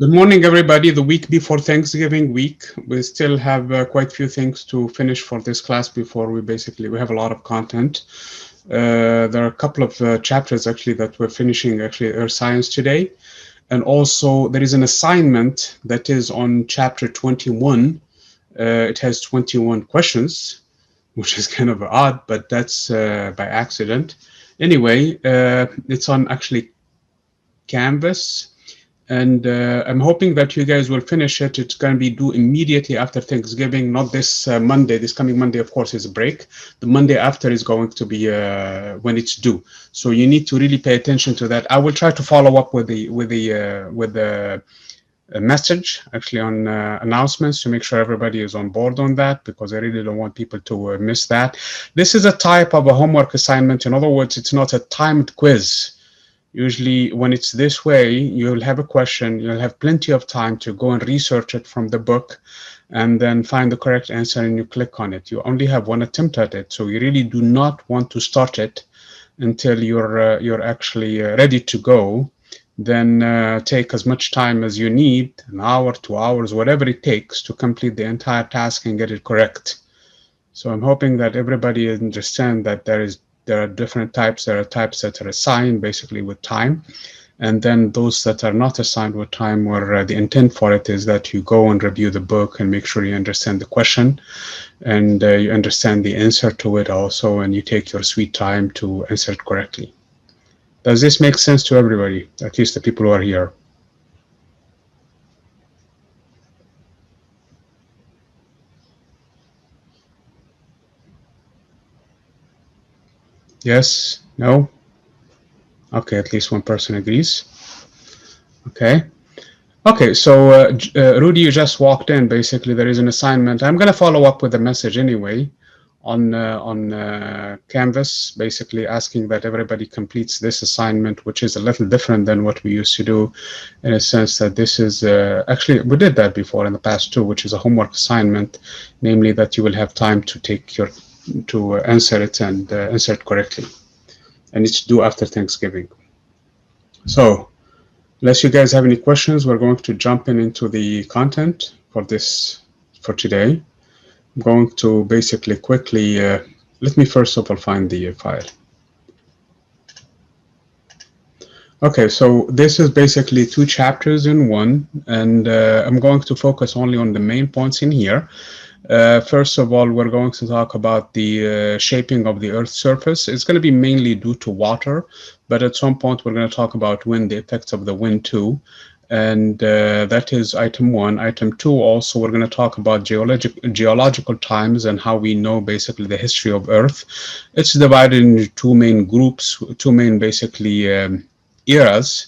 Good morning, everybody. The week before Thanksgiving week, we still have quite a few things to finish for this class before we have a lot of content. There are a couple of chapters actually that we're finishing actually Earth Science today. And also there is an assignment that is on chapter 21. It has 21 questions, which is kind of odd, but that's by accident. Anyway, it's on actually Canvas. And I'm hoping that you guys will finish it. It's going to be due immediately after Thanksgiving, not this Monday. This coming Monday, of course, is a break. The Monday after is going to be when it's due. So you need to really pay attention to that. I will try to follow up with the message actually on announcements to make sure everybody is on board on that, because I really don't want people to miss that. This is a type of a homework assignment. In other words, it's not a timed quiz. Usually when it's this way, you'll have a question, you'll have plenty of time to go and research it from the book and then find the correct answer and you click on it. You only have one attempt at it, so you really do not want to start it until you're actually ready to go. Then take as much time as you need, an hour, 2 hours, whatever it takes to complete the entire task and get it correct. So I'm hoping that everybody understands that there are different types. There are types that are assigned basically with time, and then those that are not assigned with time, where the intent for it is that you go and review the book and make sure you understand the question and you understand the answer to it also, and you take your sweet time to answer it correctly. Does this make sense to everybody, at least the people who are here? Yes? No? Okay, at least one person agrees. Okay. Okay, so Rudy, you just walked in. Basically, there is an assignment. I'm going to follow up with a message anyway on Canvas, basically asking that everybody completes this assignment, which is a little different than what we used to do, in a sense that this is actually, we did that before in the past too, which is a homework assignment, namely that you will have time to answer it and answer it correctly, and it's due after Thanksgiving. So unless you guys have any questions, we're going to jump into the content for today. I'm going to basically quickly, let me first of all find the file. Okay, so this is basically 2 chapters in one, and I'm going to focus only on the main points in here. First of all, we're going to talk about the shaping of the Earth's surface. It's going to be mainly due to water, but at some point we're going to talk about wind, the effects of the wind too. And that is item 1. Item 2, also we're going to talk about geological times and how we know basically the history of Earth. It's divided into 2 main groups, 2 main basically eras,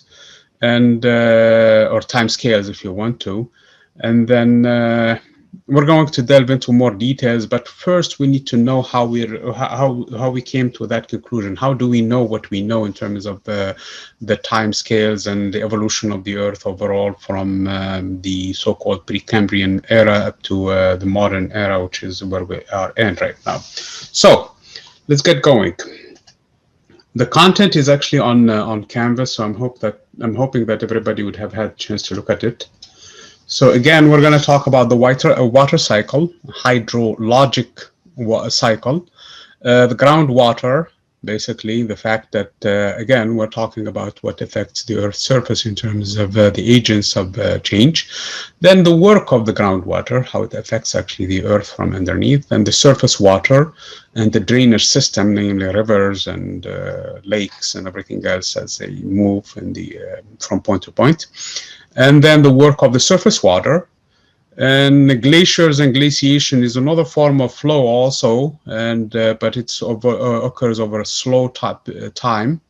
and or time scales if you want to. And then we're going to delve into more details, but first we need to know how we came to that conclusion. How do we know what we know in terms of the time scales and the evolution of the Earth overall, from the so-called Precambrian era up to the modern era, which is where we are in right now. So let's get going. The content is actually on Canvas, so I'm hoping that everybody would have had a chance to look at it. So again, we're going to talk about the water cycle, hydrologic cycle, the groundwater, basically the fact that, again, we're talking about what affects the Earth's surface in terms of the agents of change. Then the work of the groundwater, how it affects actually the Earth from underneath, and the surface water and the drainage system, namely rivers and lakes and everything else as they move in from point to point. And then the work of the surface water, and the glaciers and glaciation is another form of flow also, and but it's occurs over a slow time.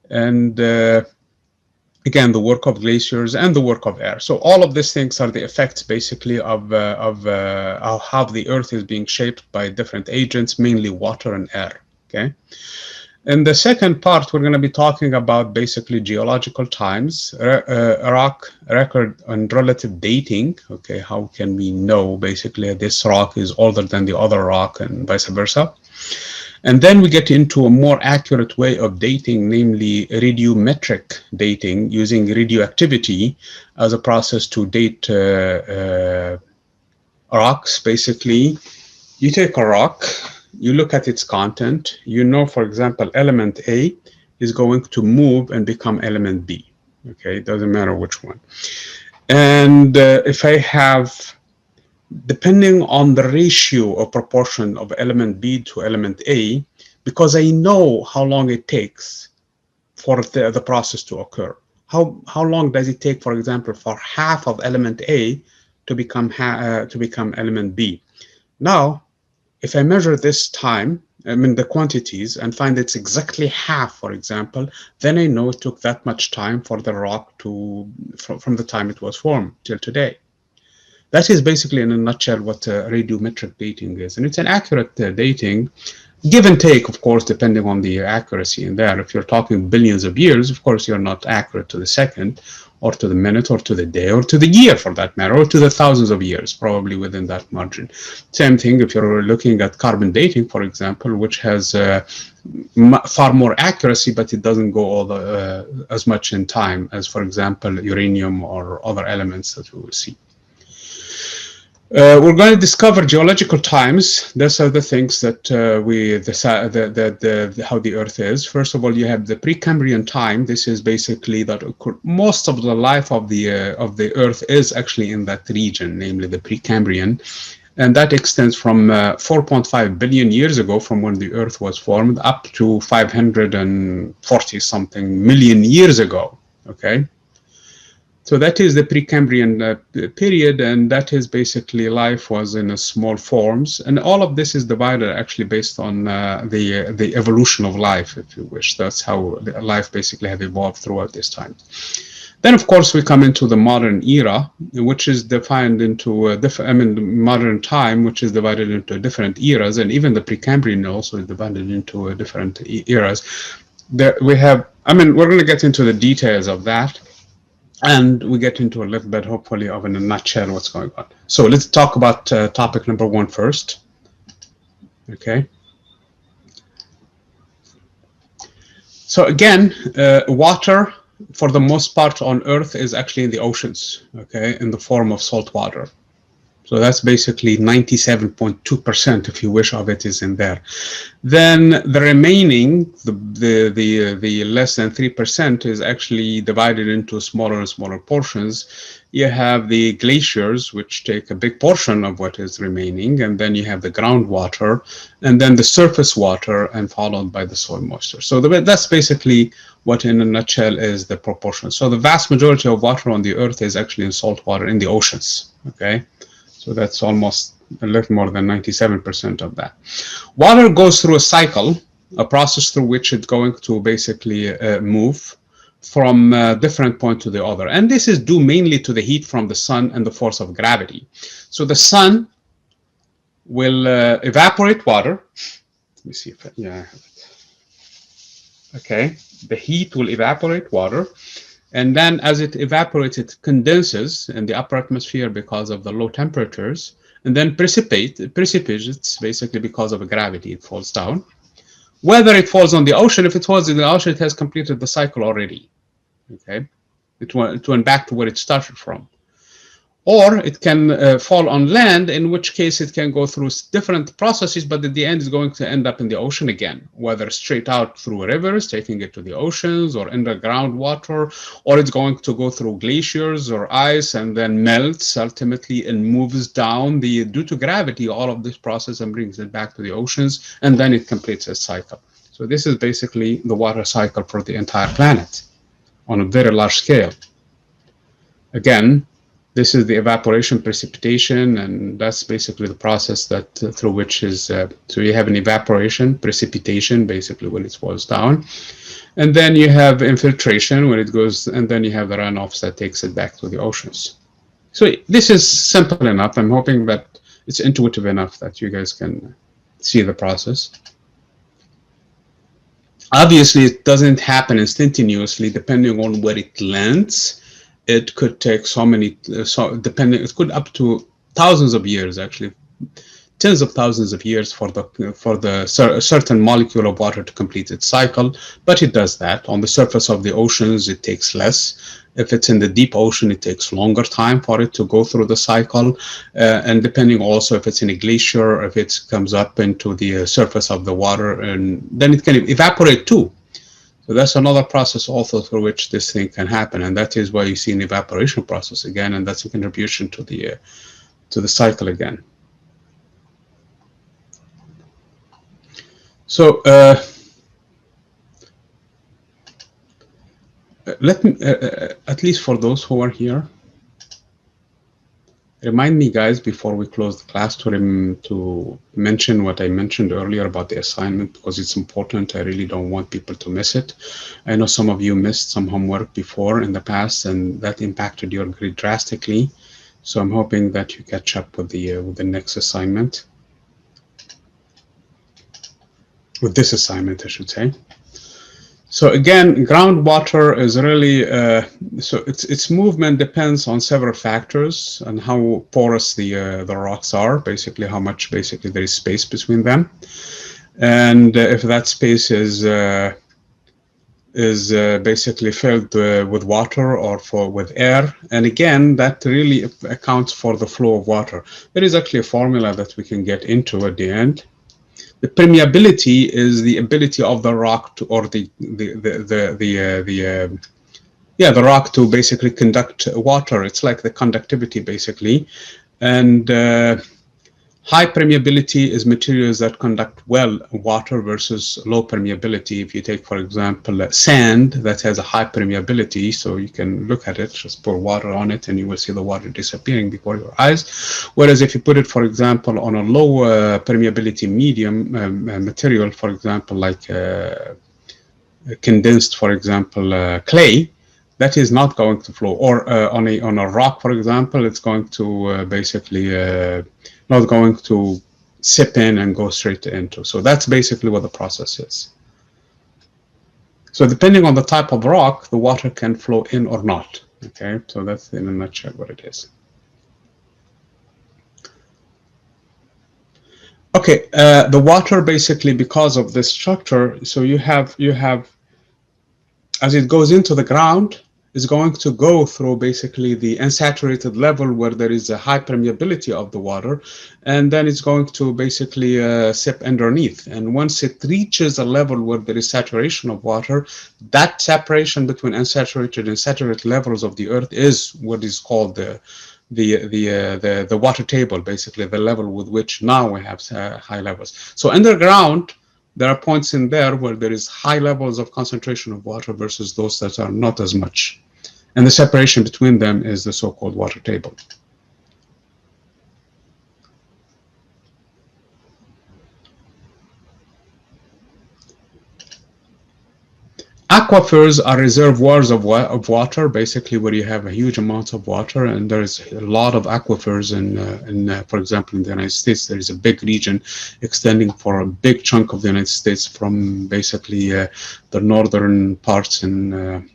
And again, the work of glaciers and the work of air. So all of these things are the effects basically of how the Earth is being shaped by different agents, mainly water and air. Okay. In the second part, we're going to be talking about basically geological times, rock record and relative dating. Okay, how can we know basically this rock is older than the other rock and vice versa? And then we get into a more accurate way of dating, namely radiometric dating, using radioactivity as a process to date rocks. Basically, you take a rock, you look at its content, you know, for example, element A is going to move and become element B. Okay, it doesn't matter which one. And if I have, depending on the ratio or proportion of element B to element A, because I know how long it takes for the process to occur. How long does it take, for example, for half of element A to become element B? Now, if I measure this time, I mean the quantities, and find it's exactly half, for example, then I know it took that much time for the rock to, from the time it was formed till today. That is basically, in a nutshell, what radiometric dating is. And it's an accurate dating, give and take, of course, depending on the accuracy in there. If you're talking billions of years, of course, you're not accurate to the second, or to the minute, or to the day, or to the year, for that matter, or to the thousands of years, probably within that margin. Same thing if you're looking at carbon dating, for example, which has far more accuracy, but it doesn't go all as much in time as, for example, uranium or other elements that we will see. We're going to discover geological times. Those are the things that how the Earth is. First of all, you have the Precambrian time. This is basically that most of the life of the Earth is actually in that region, namely the Precambrian, and that extends from 4.5 billion years ago, from when the Earth was formed, up to 540 something million years ago. Okay. So that is the Precambrian period, and that is basically life was in a small forms, and all of this is divided actually based on the evolution of life, if you wish. That's how life basically have evolved throughout this time. Then, of course, we come into the modern era, which is defined into modern time, which is divided into different eras, and even the Precambrian also is divided into different eras. There we have, we're going to get into the details of that. And we get into a little bit, hopefully, of in a nutshell what's going on. So let's talk about topic number 1 first. Okay. So again, water, for the most part on Earth, is actually in the oceans, okay, in the form of salt water. So that's basically 97.2%, if you wish, of it is in there. Then the remaining, the less than 3%, is actually divided into smaller and smaller portions. You have the glaciers, which take a big portion of what is remaining, and then you have the groundwater, and then the surface water, and followed by the soil moisture. So that's basically what, in a nutshell, is the proportion. So the vast majority of water on the Earth is actually in salt water in the oceans, okay? So that's almost a little more than 97% of that. Water goes through a cycle, a process through which it's going to basically move from different point to the other. And this is due mainly to the heat from the sun and the force of gravity. So the sun will evaporate water. Let me see if I have it. Okay, the heat will evaporate water. And then as it evaporates, it condenses in the upper atmosphere because of the low temperatures, and then precipitates basically because of gravity. It falls down. Whether it falls on the ocean, if it falls in the ocean, it has completed the cycle already. Okay, it went back to where it started from. Or it can fall on land, in which case it can go through different processes, but at the end is going to end up in the ocean again, whether straight out through rivers, taking it to the oceans, or underground water, or it's going to go through glaciers or ice and then melts ultimately and moves down due to gravity, all of this process, and brings it back to the oceans, and then it completes its cycle. So this is basically the water cycle for the entire planet on a very large scale. Again, this is the evaporation, precipitation, and that's basically the process that through which is, so you have an evaporation, precipitation, basically when it falls down. And then you have infiltration when it goes, and then you have the runoffs that takes it back to the oceans. So this is simple enough. I'm hoping that it's intuitive enough that you guys can see the process. Obviously, it doesn't happen instantaneously, depending on where it lands. It could take depending, it could up to thousands of years, actually, tens of thousands of years for the certain molecule of water to complete its cycle, but it does that. On the surface of the oceans, it takes less. If it's in the deep ocean, it takes longer time for it to go through the cycle. And depending also if it's in a glacier, or if it comes up into the surface of the water, and then it can evaporate too. So that's another process also through which this thing can happen, and that is why you see an evaporation process again, and that's a contribution to the cycle again. So let me, at least for those who are here, remind me, guys, before we close the class to mention what I mentioned earlier about the assignment, because it's important. I really don't want people to miss it. I know some of you missed some homework before in the past, and that impacted your grade drastically. So I'm hoping that you catch up with the next assignment. With this assignment, I should say. So again, groundwater is really, so its movement depends on several factors and how porous the rocks are, basically how much basically there is space between them. And if that space is basically filled with water or with air. And again, that really accounts for the flow of water. There is actually a formula that we can get into at the end. The permeability is the ability of the rock to, or the rock to basically conduct water. It's like the conductivity basically, and high permeability is materials that conduct well water versus low permeability. If you take, for example, sand that has a high permeability, so you can look at it, just pour water on it and you will see the water disappearing before your eyes. Whereas if you put it, for example, on a low permeability medium material, for example, like condensed, for example, clay, that is not going to flow. Or on a rock, for example, it's going to basically not going to sip in and go straight into. So that's basically what the process is. So depending on the type of rock, the water can flow in or not. Okay, so that's in a nutshell what it is. Okay, the water basically, because of this structure, so you have as it goes into the ground, is going to go through basically the unsaturated level where there is a high permeability of the water, and then it's going to basically sip underneath. And once it reaches a level where there is saturation of water, that separation between unsaturated and saturated levels of the earth is what is called the water table, basically the level with which now we have high levels. So underground, there are points in there where there is high levels of concentration of water versus those that are not as much. And the separation between them is the so-called water table. Aquifers are reservoirs of water, basically where you have a huge amount of water, and there's a lot of aquifers for example, in the United States. There is a big region extending for a big chunk of the United States from basically the northern parts in,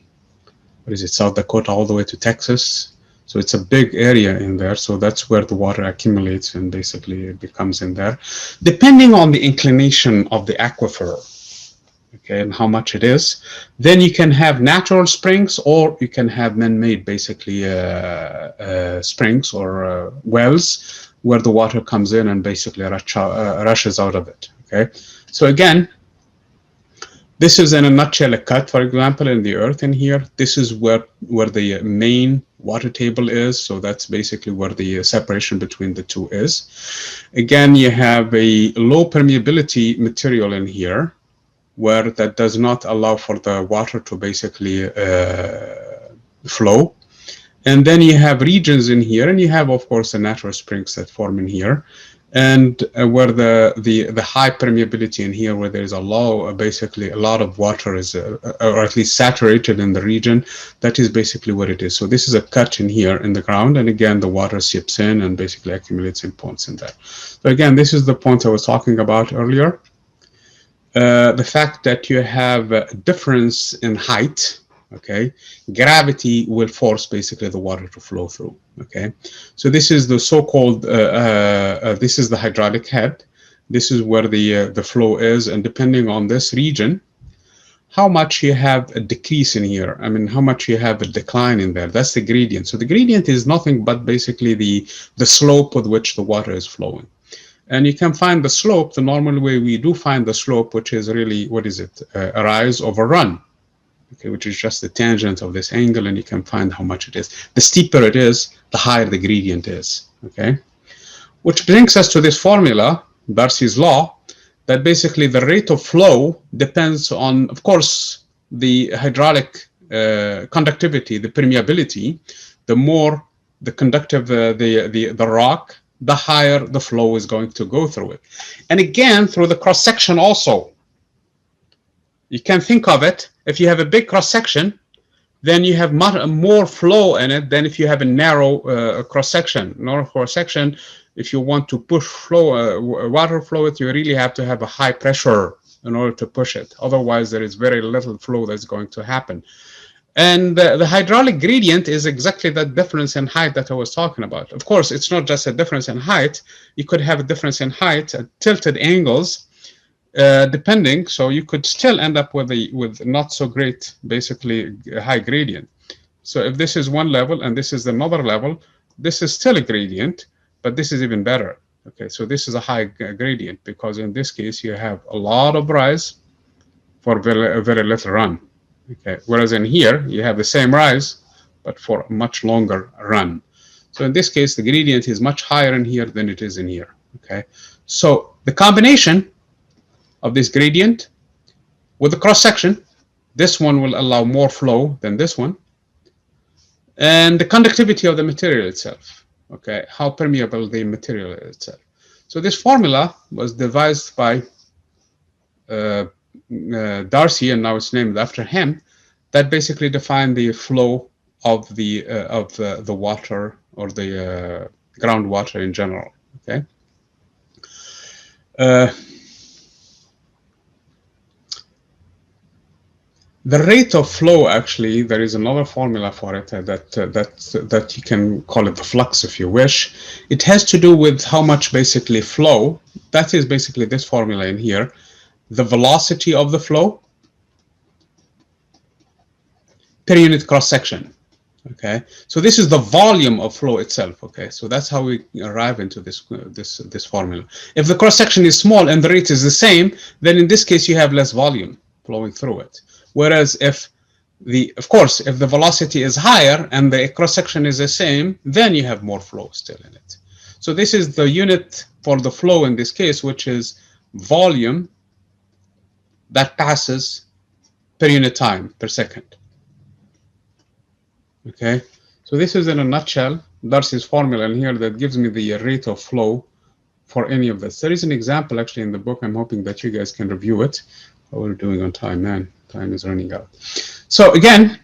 South Dakota all the way to Texas. So it's a big area in there. So that's where the water accumulates and basically it becomes in there. Depending on the inclination of the aquifer, okay, and how much it is, then you can have natural springs, or you can have man-made basically springs or wells where the water comes in and basically rushes out of it. Okay, so again, this is in a nutshell a cut, for example, in the earth in here. This is where the main water table is. So that's basically where the separation between the two is. Again, you have a low permeability material in here, where that does not allow for the water to basically flow. And then you have regions in here, and you have, of course, the natural springs that form in here. And where the high permeability in here, where there's basically a lot of water is, or at least saturated in the region, that is basically what it is. So this is a cut in here in the ground, and again, the water seeps in and basically accumulates in points in there. So again, this is the point I was talking about earlier. The fact that you have a difference in height, Okay, gravity will force basically the water to flow through. Okay, so this is the so-called this is the hydraulic head. This is where the flow is, and depending on this region, how much you have a decrease in here. I mean, how much you have a decline in there. That's the gradient. So the gradient is nothing but basically the slope with which the water is flowing. And you can find the slope the normal way we do find the slope, which is really, what is it? A rise over run. Okay, which is just the tangent of this angle, and you can find how much it is. The steeper it is, the higher the gradient is. Okay, which brings us to this formula, Darcy's law, that basically the rate of flow depends on, of course, the hydraulic conductivity, the permeability. The more the conductive the rock, the higher the flow is going to go through it. And again, through the cross section also. You can think of it, if you have a big cross section, then you have more flow in it than if you have a narrow cross section. Narrow cross section, if you want to push flow, water flow, you really have to have a high pressure in order to push it. Otherwise, there is very little flow that's going to happen. And the hydraulic gradient is exactly that difference in height that I was talking about. Of course, it's not just a difference in height. You could have a difference in height at tilted angles, depending, so you could still end up with not so great, basically high gradient. So if this is one level and this is another level, this is still a gradient, but this is even better. Okay, so this is a high gradient because in this case you have a lot of rise for very little run. Okay, whereas in here you have the same rise but for a much longer run. So in this case the gradient is much higher in here than it is in here. Okay, so the combination of this gradient with the cross section, this one will allow more flow than this one, and the conductivity of the material itself. Okay, how permeable the material is itself. So this formula was devised by Darcy, and now it's named after him, that basically defined the flow of the water or the groundwater in general. Okay. The rate of flow, actually, there is another formula for it that you can call it the flux if you wish. It has to do with how much basically flow, that is basically this formula in here, the velocity of the flow per unit cross section. Okay, so this is the volume of flow itself. Okay, so that's how we arrive into this formula. If the cross section is small and the rate is the same, then in this case you have less volume flowing through it. Whereas if of course, if the velocity is higher and the cross section is the same, then you have more flow still in it. So this is the unit for the flow in this case, which is volume that passes per unit time per second. Okay, so this is in a nutshell Darcy's formula in here that gives me the rate of flow for any of this. There is an example actually in the book. I'm hoping that you guys can review it. How we're doing on time, man. Time is running out. So again,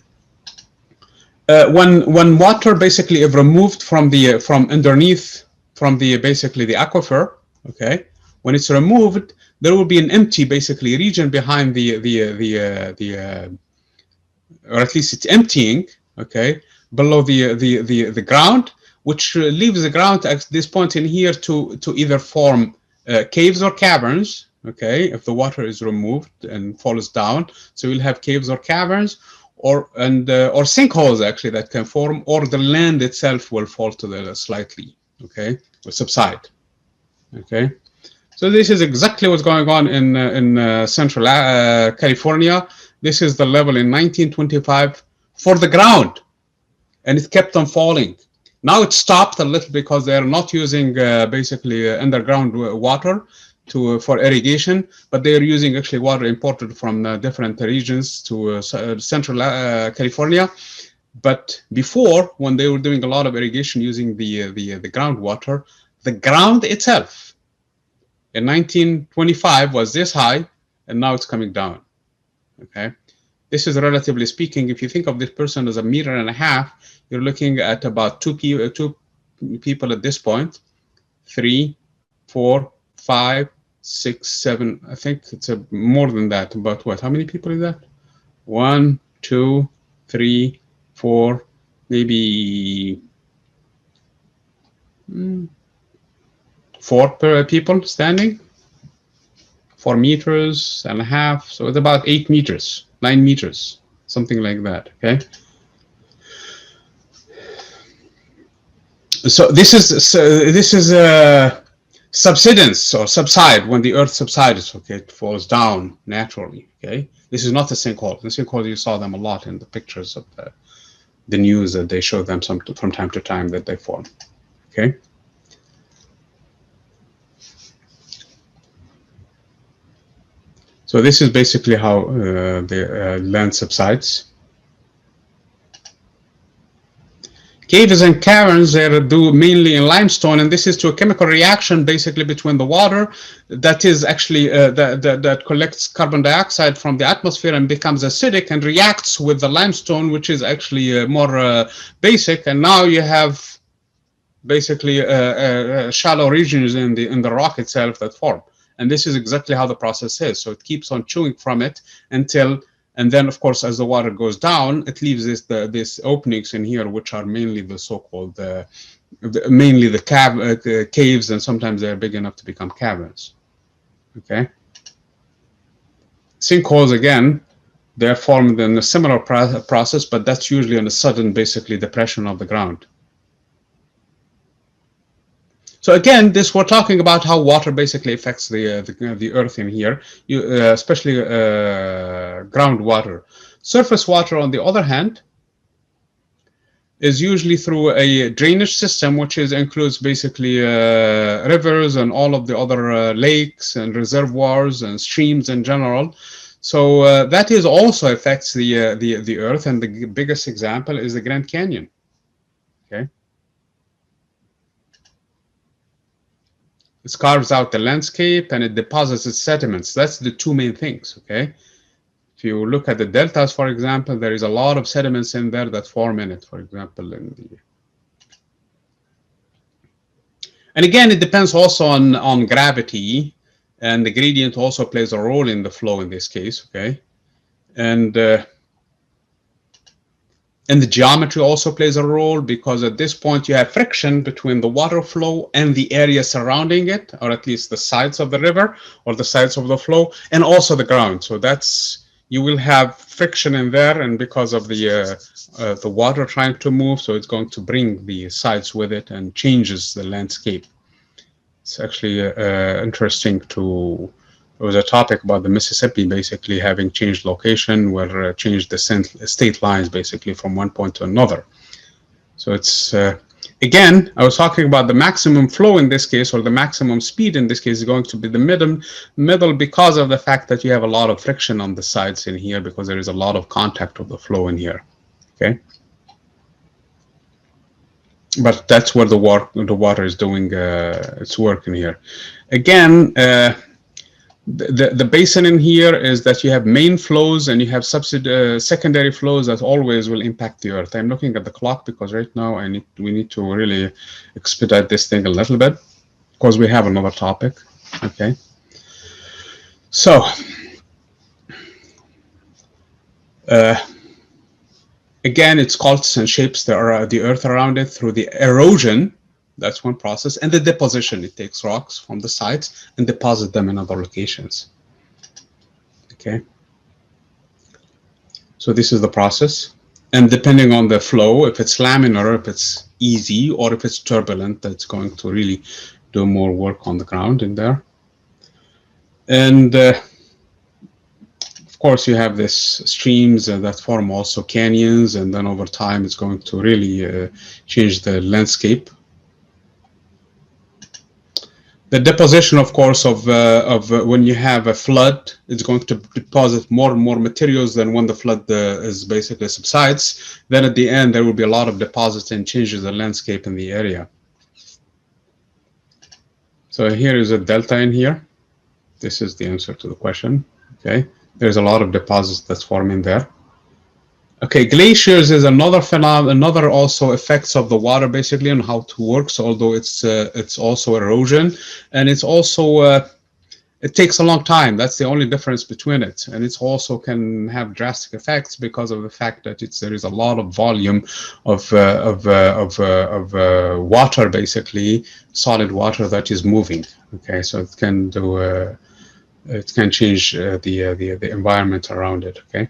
when water basically is removed from underneath basically the aquifer, okay, when it's removed, there will be an empty basically region behind or at least it's emptying, okay, below the ground, which leaves the ground at this point in here to either form caves or caverns. Okay, if the water is removed and falls down, so you'll have caves or caverns, or sinkholes actually that can form, or the land itself will fall to the slightly, okay, will subside. Okay, so this is exactly what's going on in central California. This is the level in 1925 for the ground, and it kept on falling. Now it stopped a little because they are not using basically underground water for irrigation, but they are using actually water imported from different regions to central California. But before, when they were doing a lot of irrigation using the groundwater, the ground itself in 1925 was this high, and now it's coming down. Okay, this is relatively speaking. If you think of this person as 1.5 meters, you're looking at about two people at this point. 3, 4, 5, 6, 7. I think it's more than that. About what? How many people is that? 1, 2, 3, 4, maybe 4 people standing, 4.5 meters. So it's about 8 meters, 9 meters, something like that. Okay. So this is subsidence or subside, when the earth subsides. Okay, it falls down naturally. Okay, this is not a sinkhole. The sinkhole, you saw them a lot in the pictures of the news, that they show them from time to time that they form. Okay. So this is basically how the land subsides. Caves and caverns, they're due mainly in limestone, and this is to a chemical reaction basically between the water that is actually that collects carbon dioxide from the atmosphere and becomes acidic and reacts with the limestone, which is actually more basic, and now you have basically shallow regions in the rock itself that form. And this is exactly how the process is. So it keeps on chewing from it until, and then of course as the water goes down, it leaves these openings in here, which are mainly the so-called mainly the caves, and sometimes they're big enough to become caverns. Okay. Sinkholes, again, they're formed in a similar process, but that's usually on a sudden basically depression of the ground. So again, we're talking about how water basically affects the earth in here, especially groundwater. Surface water, on the other hand, is usually through a drainage system, which includes basically rivers and all of the other lakes and reservoirs and streams in general. So that is also affects the earth, and the biggest example is the Grand Canyon. Okay. It carves out the landscape and it deposits its sediments. That's the two main things. Okay. If you look at the deltas, for example, there is a lot of sediments in there that form in it. For example, and again, it depends also on gravity, and the gradient also plays a role in the flow in this case. Okay, and the geometry also plays a role, because at this point you have friction between the water flow and the area surrounding it, or at least the sides of the river or the sides of the flow, and also the ground. So you will have friction in there, and because of the water trying to move, so it's going to bring the sides with it and changes the landscape. It's actually interesting there was a topic about the Mississippi basically having changed location, where changed the state lines basically from one point to another. So it's, again, I was talking about the maximum flow in this case, or the maximum speed in this case, is going to be the middle, because of the fact that you have a lot of friction on the sides in here, because there is a lot of contact of the flow in here. Okay. But that's where the water is doing its work in here. Again, the basin in here is that you have main flows and you have secondary flows that always will impact the earth. I'm looking at the clock because right now we need to really expedite this thing a little bit, because we have another topic. Okay. So again, it sculpts and shapes the earth around it through the erosion. That's one process. And the deposition, it takes rocks from the sides and deposits them in other locations. Okay. So this is the process. And depending on the flow, if it's laminar, if it's easy, or if it's turbulent, that's going to really do more work on the ground in there. And of course, you have this streams that form also canyons, and then over time, it's going to really change the landscape. The deposition, of course, of when you have a flood, it's going to deposit more and more materials than when the flood is basically subsides. Then at the end, there will be a lot of deposits and changes the landscape in the area. So here is a delta in here. This is the answer to the question. Okay, there's a lot of deposits that's forming there. Okay, glaciers is another phenomenon, another also effects of the water basically and how it works, although it's also erosion, and it's also It takes a long time. That's the only difference between it, and it also can have drastic effects because of the fact that there is a lot of volume of water, basically solid water, that is moving. Okay, so it can do it can change the environment around it. Okay.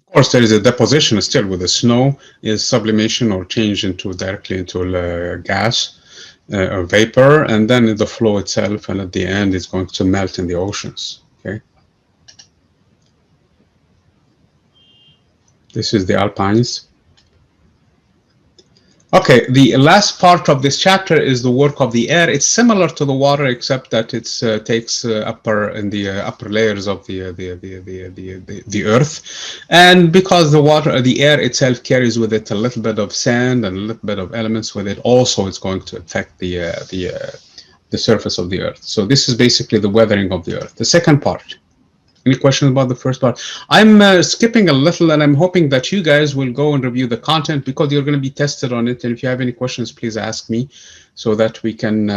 Of course, there is a deposition still with the snow, is sublimation or change directly into gas. Or vapor, and then the flow itself, and at the end it's going to melt in the oceans. Okay, this is the Alpines. Okay, the last part of this chapter is the work of the air. It's similar to the water, except that it takes upper layers of the earth, and because the air itself carries with it a little bit of sand and a little bit of elements with it, also it's going to affect the surface of the earth. So this is basically the weathering of the earth. The second part. Any questions about the first part? I'm skipping a little, and I'm hoping that you guys will go and review the content, because you're going to be tested on it. And if you have any questions, please ask me, so that we can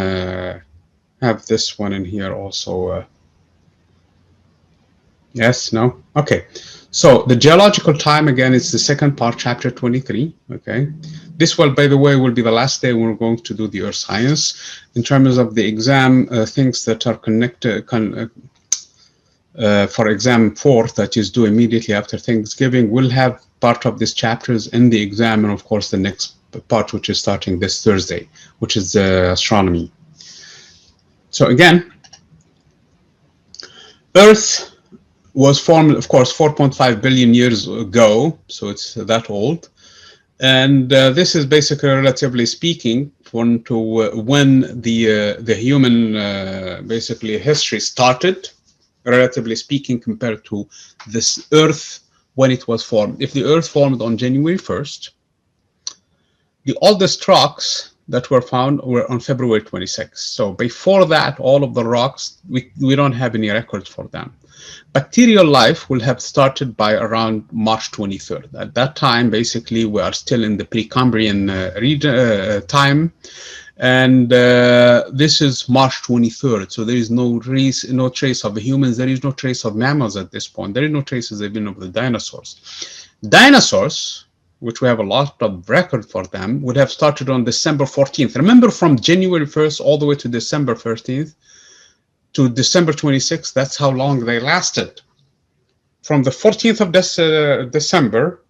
have this one in here also. Yes, no? Okay. So the geological time, again, is the second part, chapter 23. Okay. This will, by the way, will be the last day we're going to do the earth science. In terms of the exam, things that are connected, for exam 4, that is due immediately after Thanksgiving, we'll have part of these chapters in the exam, and of course the next part, which is starting this Thursday, which is astronomy. So again, Earth was formed, of course, 4.5 billion years ago, so it's that old. And this is basically, relatively speaking, when the human basically history started, relatively speaking, compared to this Earth when it was formed. If the Earth formed on January 1st, the oldest rocks that were found were on February 26th. So before that, all of the rocks, we don't have any records for them. Bacterial life will have started by around March 23rd. At that time, basically, we are still in the Precambrian time. And this is March 23rd, so there is no trace of the humans. There is no trace of mammals at this point. There is no traces even of the dinosaurs. Dinosaurs, which we have a lot of record for them, would have started on December 14th. Remember, from January 1st all the way to December 13th to December 26th, that's how long they lasted. From the 14th of December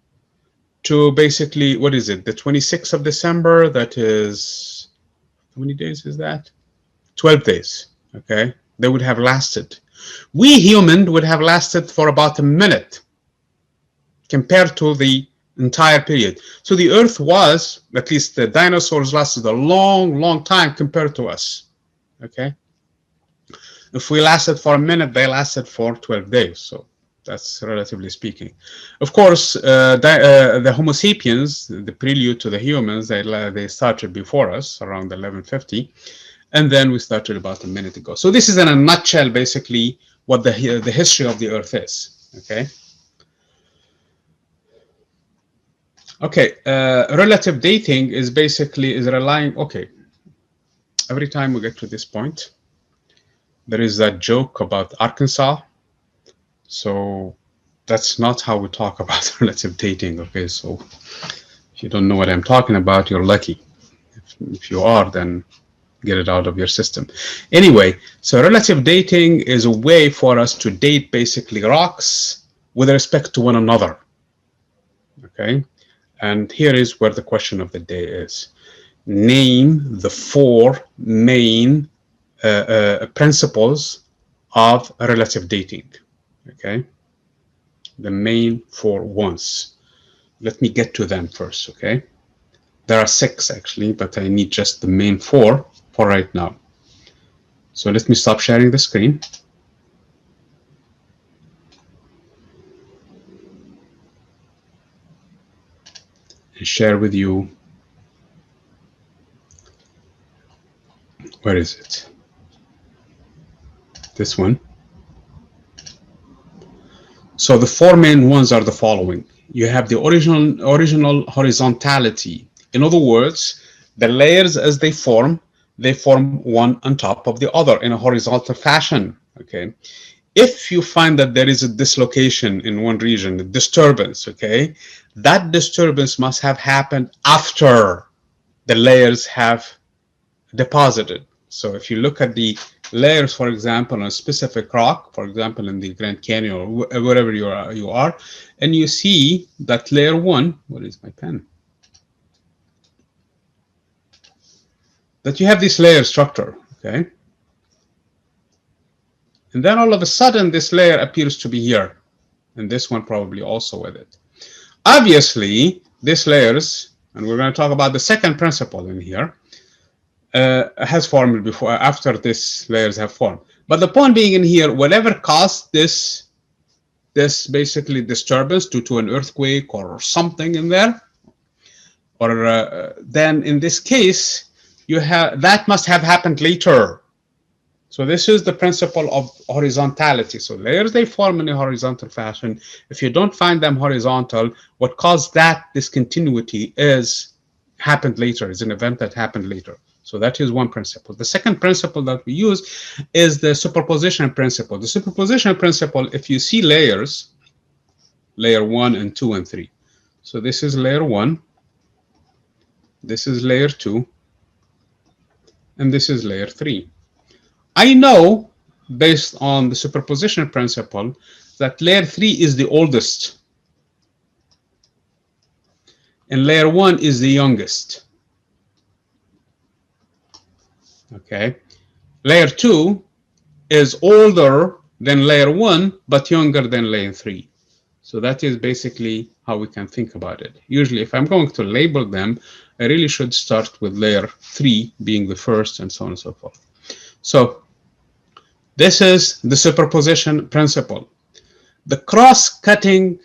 to basically, what is it, the 26th of December, that is... How many days is that? 12 days, okay? They would have lasted. We humans would have lasted for about a minute compared to the entire period. So the Earth was, at least the dinosaurs lasted a long, long time compared to us, okay? If we lasted for a minute, they lasted for 12 days, so that's relatively speaking. Of course, the Homo sapiens, the prelude to the humans, they started before us around 1150, and then we started about a minute ago. So this is in a nutshell, basically, what the history of the Earth is. Okay. Okay. Relative dating is basically relying. Okay. Every time we get to this point, there is that joke about Arkansas. So that's not how we talk about relative dating, okay? So if you don't know what I'm talking about, you're lucky. If you are, then get it out of your system. Anyway, so relative dating is a way for us to date basically rocks with respect to one another, okay? And here is where the question of the day is. Name the 4 main principles of relative dating. Okay, the main 4 ones. Let me get to them first, okay? There are 6 actually, but I need just the main 4 for right now. So let me stop sharing the screen. And share with you, where is it? This one. So the 4 main ones are the following. You have the original horizontality. In other words, the layers as they form, they form one on top of the other in a horizontal fashion. Okay, if you find that there is a dislocation in one region, a disturbance, okay, that disturbance must have happened after the layers have deposited. So if you look at the layers, for example, on a specific rock, for example, in the Grand Canyon or wherever you are, and you see that layer one, what is my pen? That you have this layer structure, okay? And then all of a sudden, this layer appears to be here, and this one probably also with it. Obviously, these layers, and we're going to talk about the second principle in here, has formed before, after these layers have formed. But the point being in here, whatever caused this basically disturbance due to an earthquake or something in there, or then in this case, you have that must have happened later. So this is the principle of horizontality. So layers, they form in a horizontal fashion. If you don't find them horizontal, what caused that discontinuity happened later, is an event that happened later. So that is one principle. The second principle that we use is the superposition principle. The superposition principle, if you see layers, layer 1 and 2 and 3. So this is layer 1, this is layer 2, and this is layer 3. I know, based on the superposition principle, that layer 3 is the oldest, and layer 1 is the youngest. Okay, layer 2 is older than layer 1, but younger than layer 3. So that is basically how we can think about it. Usually, if I'm going to label them, I really should start with layer 3 being the first, and so on and so forth. So this is the superposition principle. The cross-cutting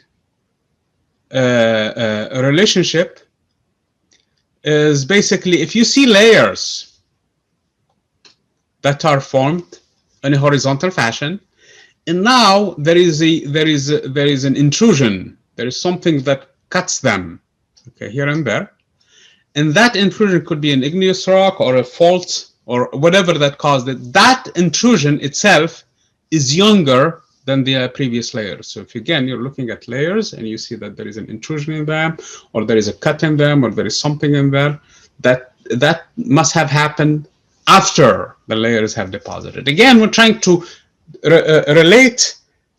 relationship is basically, if you see layers that are formed in a horizontal fashion, and now there is an intrusion. There is something that cuts them, okay, here and there, and that intrusion could be an igneous rock or a fault or whatever that caused it. That intrusion itself is younger than the previous layers. So if again you're looking at layers and you see that there is an intrusion in them, or there is a cut in them, or there is something in there, that must have happened after the layers have deposited. Again, we're trying to relate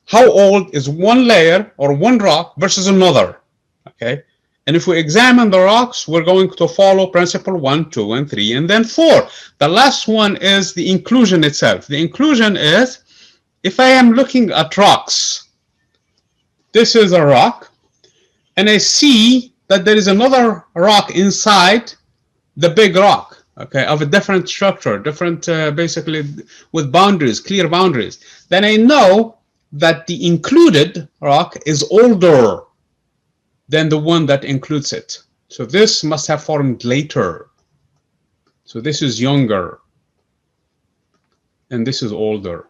how old is one layer or one rock versus another, okay? And if we examine the rocks, we're going to follow principle 1, 2, and 3, and then 4. The last one is the inclusion itself. The inclusion is, if I am looking at rocks, this is a rock, and I see that there is another rock inside the big rock, okay, of a different structure, different, basically with boundaries, clear boundaries, then I know that the included rock is older than the one that includes it. So this must have formed later. So this is younger, and this is older.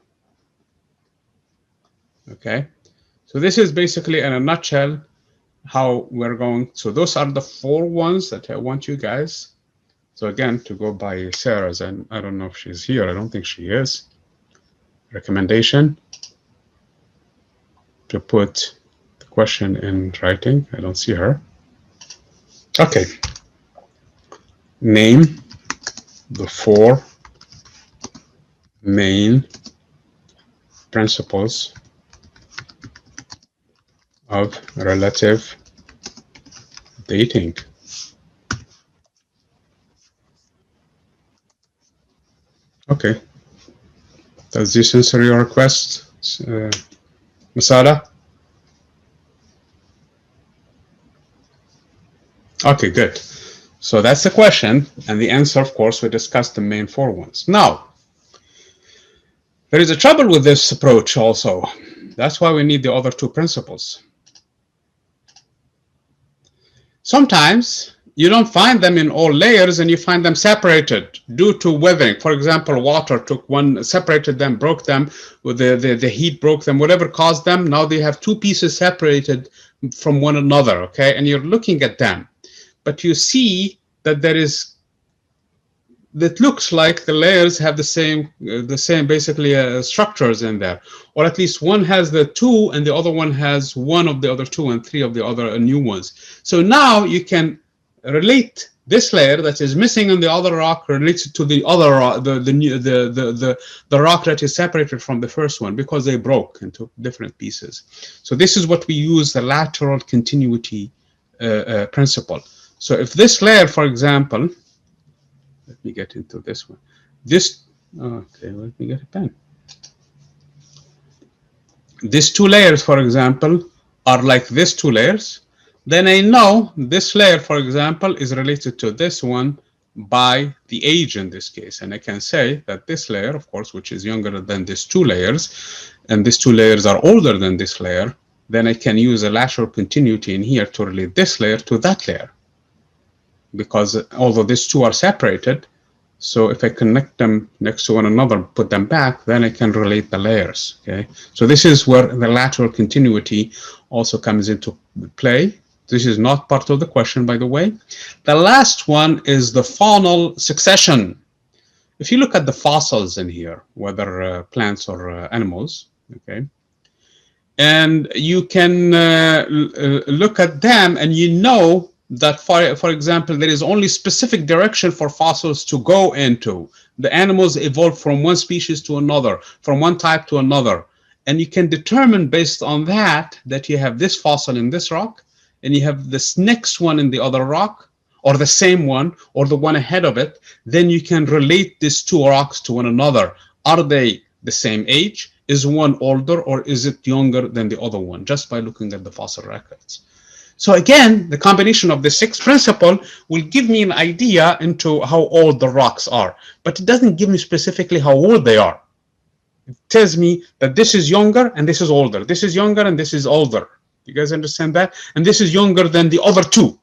Okay, so this is basically in a nutshell how we're going. So those are the 4 ones that I want you guys. So again, to go by Sarah's, and I don't know if she's here. I don't think she is. Recommendation to put the question in writing. I don't see her. Okay. Name the 4 main principles of relative dating. Okay. Does this answer your request, Masada? Okay, good. So that's the question, and the answer, of course, we discussed the main 4 ones. Now, there is a trouble with this approach also. That's why we need the other 2 principles. Sometimes you don't find them in all layers, and you find them separated due to weathering. For example, water took one, separated them, broke them, with the heat broke them, whatever caused them. Now they have 2 pieces separated from one another, okay? And you're looking at them, but you see that there is that looks like the layers have the same basically structures in there, or at least one has the two and the other one has one of the other two and three of the other new ones. So now you can relate this layer that is missing in the other rock related to the other rock, the rock that is separated from the first one, because they broke into different pieces. So this is what we use the lateral continuity principle. So if this layer, for example, let me get into this one. Okay, let me get a pen. These two layers, for example, are like these two layers. Then I know this layer, for example, is related to this one by the age in this case. And I can say that this layer, of course, which is younger than these two layers, and these two layers are older than this layer, then I can use a lateral continuity in here to relate this layer to that layer. Because although these two are separated, so if I connect them next to one another, put them back, then I can relate the layers, okay? So this is where the lateral continuity also comes into play. This is not part of the question, by the way. The last one is the faunal succession. If you look at the fossils in here, whether plants or animals, okay, and you can look at them and you know that, for example, there is only specific direction for fossils to go into. The animals evolve from one species to another, from one type to another. And you can determine based on that you have this fossil in this rock, and you have this next one in the other rock, or the same one, or the one ahead of it. Then you can relate these two rocks to one another. Are they the same age? Is one older, or is it younger than the other one? Just by looking at the fossil records. So again, the combination of the sixth principle will give me an idea into how old the rocks are, but it doesn't give me specifically how old they are. It tells me that this is younger and this is older. This is younger and this is older. You guys understand that? And this is younger than the other two.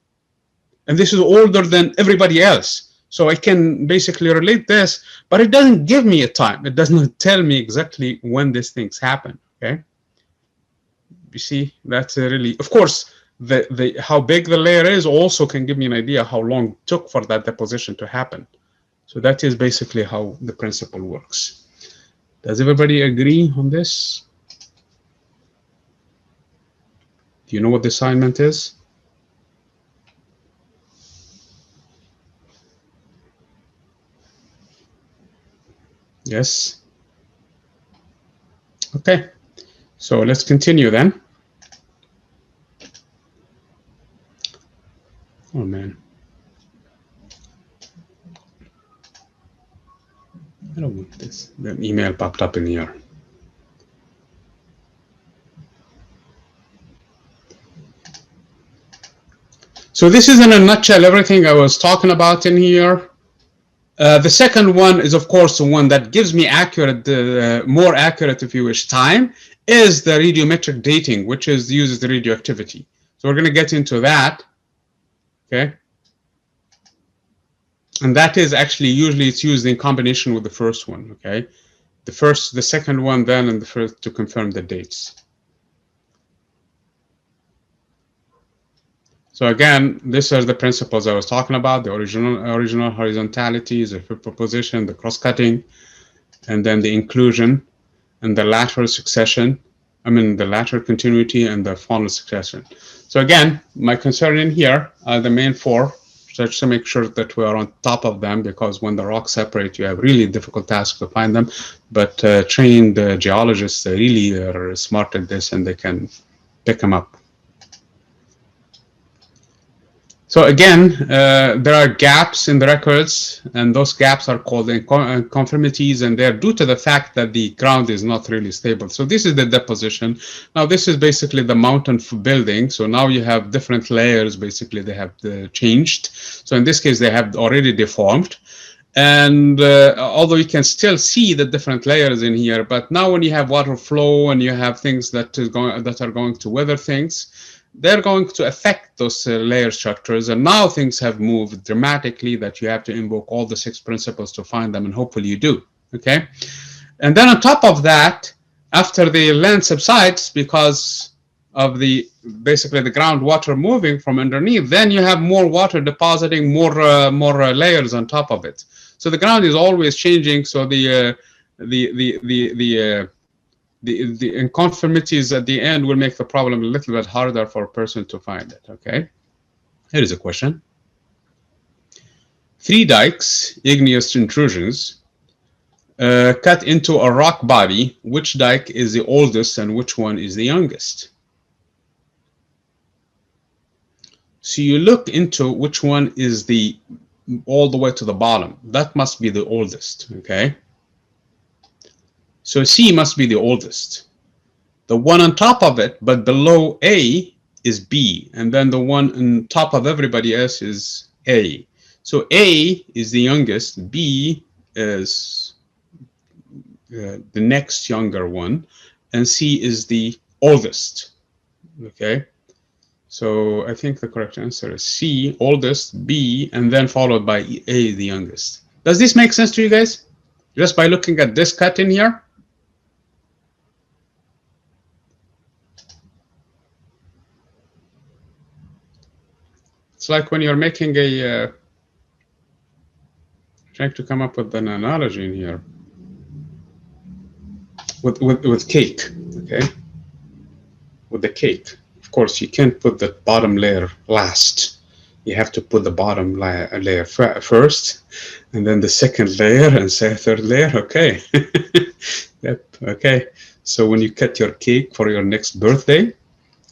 And this is older than everybody else. So I can basically relate this, but it doesn't give me a time. It doesn't tell me exactly when these things happen, okay? You see, that's really, of course, how big the layer is also can give me an idea how long it took for that deposition to happen. So that is basically how the principle works. Does everybody agree on this? Do you know what the assignment is? Yes? Okay, so let's continue then. Oh man. I don't want this. The email popped up in here. So this is in a nutshell everything I was talking about in here. The second one is, of course, the one that gives me accurate, more accurate, if you wish, time, is the radiometric dating, which uses the radioactivity. So we're going to get into that. Okay, and that is actually usually it's used in combination with the first one. Okay, the second one, then, and the first to confirm the dates. So again, these are the principles I was talking about: the original horizontalities, the superposition, the cross-cutting, and then the inclusion, and the lateral succession. I mean, the lateral continuity and the faunal succession. So again, my concern in here are the main four, just to make sure that we are on top of them, because when the rocks separate, you have really difficult tasks to find them. But trained geologists, they really are smart at this, and they can pick them up. So again, there are gaps in the records, and those gaps are called inconformities, and they're due to the fact that the ground is not really stable. So this is the deposition. Now this is basically the mountain building. So now you have different layers. Basically, they have changed. So in this case, they have already deformed. And although you can still see the different layers in here, but now when you have water flow and you have things that are going to weather things, they're going to affect those layer structures, and now things have moved dramatically that you have to invoke all the 6 principles to find them, and hopefully you do, okay? And then on top of that, after the land subsides because of basically the groundwater moving from underneath, then you have more water depositing more layers on top of it. So the ground is always changing. So the inconformities at the end will make the problem a little bit harder for a person to find it. Okay, here is a question. 3 dikes, igneous intrusions, cut into a rock body. Which dike is the oldest and which one is the youngest? So you look into which one is the all the way to the bottom. That must be the oldest, okay? So C must be the oldest. The one on top of it, but below A, is B, and then the one on top of everybody else is A. So A is the youngest, B is the next younger one, and C is the oldest, okay? So I think the correct answer is C, oldest, B, and then followed by A, the youngest. Does this make sense to you guys? Just by looking at this cut in here? It's like when you're making a, trying to come up with an analogy in here. With cake, okay? With the cake. Of course, you can't put the bottom layer last. You have to put the bottom layer first, and then the second layer, and say third layer, okay? Yep, okay. So when you cut your cake for your next birthday,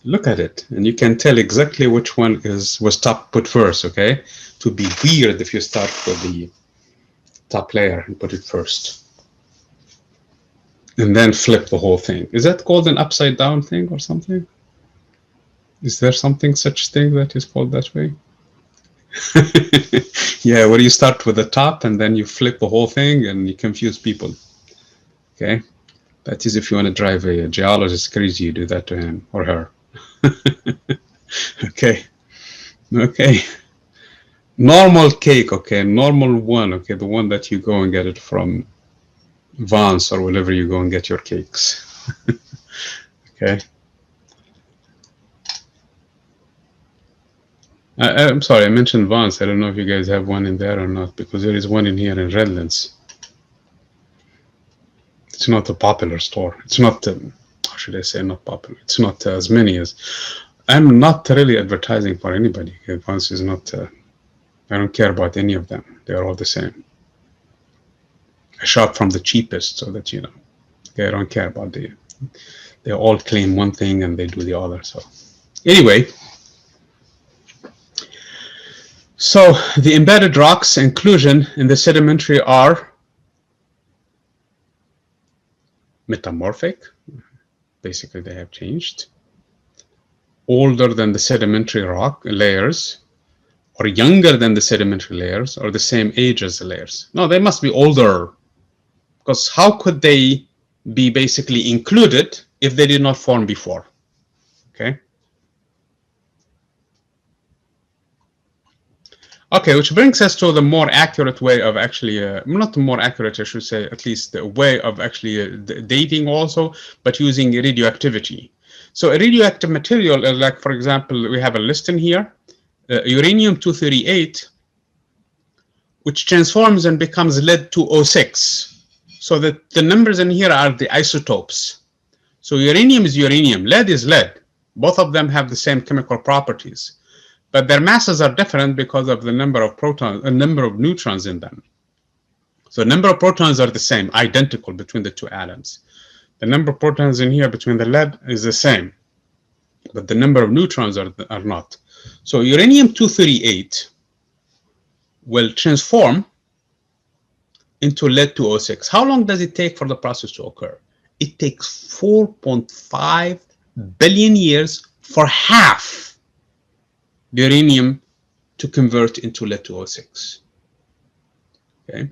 look at it, and you can tell exactly which one was put first, okay? To be weird if you start with the top layer and put it first. And then flip the whole thing. Is that called an upside down thing or something? Is there such thing that is called that way? Yeah, where you start with the top and then you flip the whole thing and you confuse people. Okay, that is if you want to drive a geologist crazy, you do that to him or her. Okay, okay. Normal cake, okay, normal one, okay, the one that you go and get it from Vance or wherever you go and get your cakes. Okay. I'm sorry, I mentioned Vance. I don't know if you guys have one in there or not, because there is one in here in Redlands. It's not a popular store. It's not, how should I say, not popular. It's not as many as. I'm not really advertising for anybody. Vance is not, I don't care about any of them. They're all the same. I shop from the cheapest so that, you know, okay, I don't care about they all claim one thing and they do the other. So anyway, so the embedded rocks inclusion in the sedimentary are metamorphic. Basically, they have changed. Older than the sedimentary rock layers, or younger than the sedimentary layers, or the same age as the layers. No, they must be older, because how could they be basically included if they did not form before? Okay. Okay, which brings us to the more accurate way of actually, not the more accurate, I should say, at least the way of actually dating also, but using radioactivity. So a radioactive material, like for example, we have a list in here, uranium-238, which transforms and becomes lead-206. So that the numbers in here are the isotopes. So uranium is uranium, lead is lead. Both of them have the same chemical properties, but their masses are different because of the number of protons, a number of neutrons in them. So the number of protons are the same, identical between the two atoms. The number of protons in here between the lead is the same, but the number of neutrons are not. So uranium-238 will transform into lead-206. How long does it take for the process to occur? It takes 4.5 billion years for half the uranium to convert into lead-206. Okay,